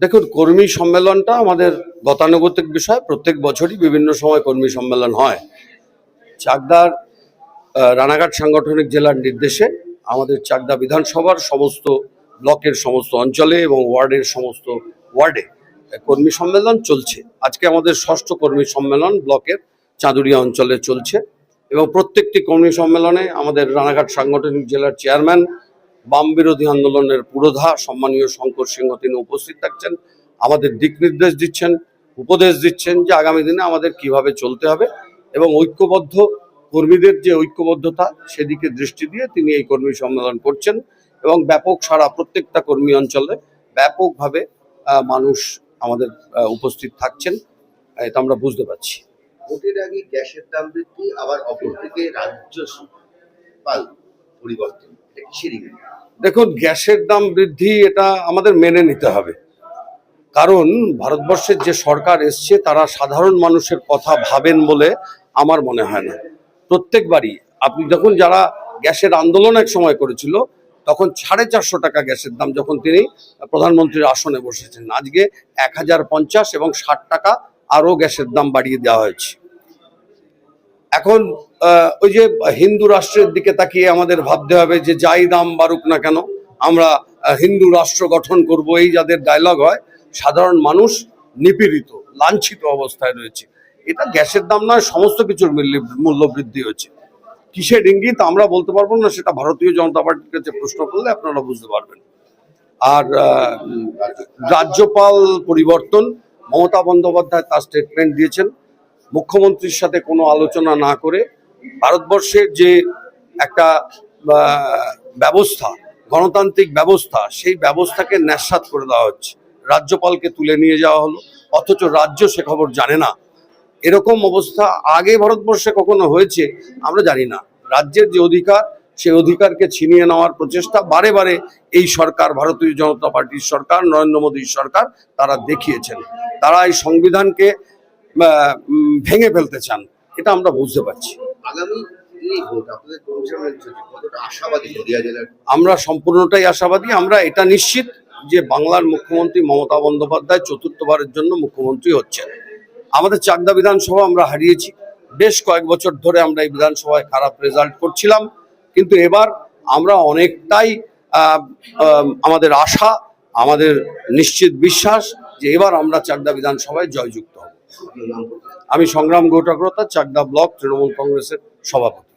দেখুন, কর্মী সম্মেলনটা আমাদের গতানুগতিক বিষয়। প্রত্যেক বছরই বিভিন্ন সময় কর্মী সম্মেলন হয়। চাকদার রানাঘাট সাংগঠনিক জেলার নির্দেশে আমাদের চাকদা বিধানসভার সমস্ত ব্লকের সমস্ত অঞ্চলে এবং ওয়ার্ডের সমস্ত ওয়ার্ডে কর্মী সম্মেলন চলছে। আজকে আমাদের ষষ্ঠ কর্মী সম্মেলন ব্লকের চাঁদুরিয়া অঞ্চলে চলছে এবং প্রত্যেকটি কর্মী সম্মেলনে আমাদের রানাঘাট সাংগঠনিক জেলার চেয়ারম্যান, বাম বিরোধী আন্দোলনের পুরোধা সম্মানীয় শঙ্কর সিংহ তিনি উপস্থিত থাকছেন, আমাদের দিক নির্দেশ দিচ্ছেন, উপদেশ দিচ্ছেন যে আগামী দিনে আমাদের কিভাবে চলতে হবে এবং ঐক্যবদ্ধ কর্মীদের যে ঐক্যবদ্ধতা সেদিকে দৃষ্টি দিয়ে তিনি এই কর্মী সম্মেলন করছেন এবং ব্যাপক সারা প্রত্যেকটা কর্মী অঞ্চলে ব্যাপকভাবে মানুষ আমাদের উপস্থিত থাকছেন, এটা আমরা বুঝতে পারছি। ভোটের আগে গ্যাসের দাম বৃদ্ধি, আবার অপরদিকে রাজ্যপাল পরিবর্তন, এটা কিসের ইঙ্গিত? দেখুন, গ্যাসের দাম বৃদ্ধি এটা আমাদের মেনে নিতে হবে, কারণ ভারতবর্ষের যে সরকার এসছে তারা সাধারণ মানুষের কথা ভাবেন বলে আমার মনে হয় না। প্রত্যেকবারই আপনি দেখুন, যারা গ্যাসের আন্দোলন এক সময় করেছিল তখন 450 টাকা গ্যাসের দাম, যখন তিনি প্রধানমন্ত্রীর আসনে বসেছেন, আজকে 1050 এবং 60 টাকা আরও গ্যাসের দাম বাড়িয়ে দেওয়া হয়েছে। এখন ওই যে হিন্দু রাষ্ট্রের দিকে তাকিয়ে আমাদের ভাবতে হবে যে যাই দাম বাড়ুক না কেন আমরা হিন্দু রাষ্ট্র গঠন করব, এই যাদের ডায়লগ হয়, সাধারণ মানুষ নিপীড়িত লাঞ্ছিত অবস্থায় রয়েছে। এটা গ্যাসের দাম নয়, সমস্ত কিছুর মূল্য বৃদ্ধি হয়েছে। কিসের ইঙ্গিত আমরা বলতে পারবো না, সেটা ভারতীয় জনতা পার্টির কাছে প্রশ্ন করলে আপনারা বুঝতে পারবেন। আর রাজ্যপাল পরিবর্তন, মমতা বন্দ্যোপাধ্যায় তার স্টেটমেন্ট দিয়েছেন, মুখ্যমন্ত্রীর সাথে কোনো আলোচনা না করে ভারতবর্ষের যে একটা ব্যবস্থা, গণতান্ত্রিক ব্যবস্থা, সেই ব্যবস্থাকে ন্যাসসাত করে দেওয়া হচ্ছে। রাজ্যপালকে তুলে নিয়ে যাওয়া হলো, অথচ রাজ্য সে খবর জানে না। এরকম অবস্থা আগে ভারতবর্ষে কখনো হয়েছে আমরা জানি না। রাজ্যের যে অধিকার, সেই অধিকারকে ছিনিয়ে নেওয়ার প্রচেষ্টা বারে বারে এই সরকার, ভারতীয় জনতা পার্টির সরকার, নরেন্দ্র মোদীর সরকার, তারা দেখিয়েছেন। তারা এই সংবিধানকে ভেঙে ফেলতে চান, এটা আমরা বুঝতে পারছি। আগামী ভোট আপনাদের কতটা আশাবাদী নদিয়া জেলার? আমরা সম্পূর্ণটাই আশাবাদী। আমরা এটা নিশ্চিত যে বাংলার মুখ্যমন্ত্রী মমতা বন্দ্যোপাধ্যায় চতুর্থবারের জন্য মুখ্যমন্ত্রী হচ্ছেন। আমাদের চাকদা বিধানসভা আমরা হারিয়েছি, বেশ কয়েক বছর ধরে আমরা এই বিধানসভায় খারাপ রেজাল্ট করছিলাম, কিন্তু এবার আমরা অনেকটাই আমাদের আশা, আমাদের নিশ্চিত বিশ্বাস যে এবার আমরা চাকদা বিধানসভায় জয়যুক্ত হব। আমি সংগ্রাম গৌটাগ্রতা, চাকদা ব্লক তৃণমূল কংগ্রেসের সভাপতি।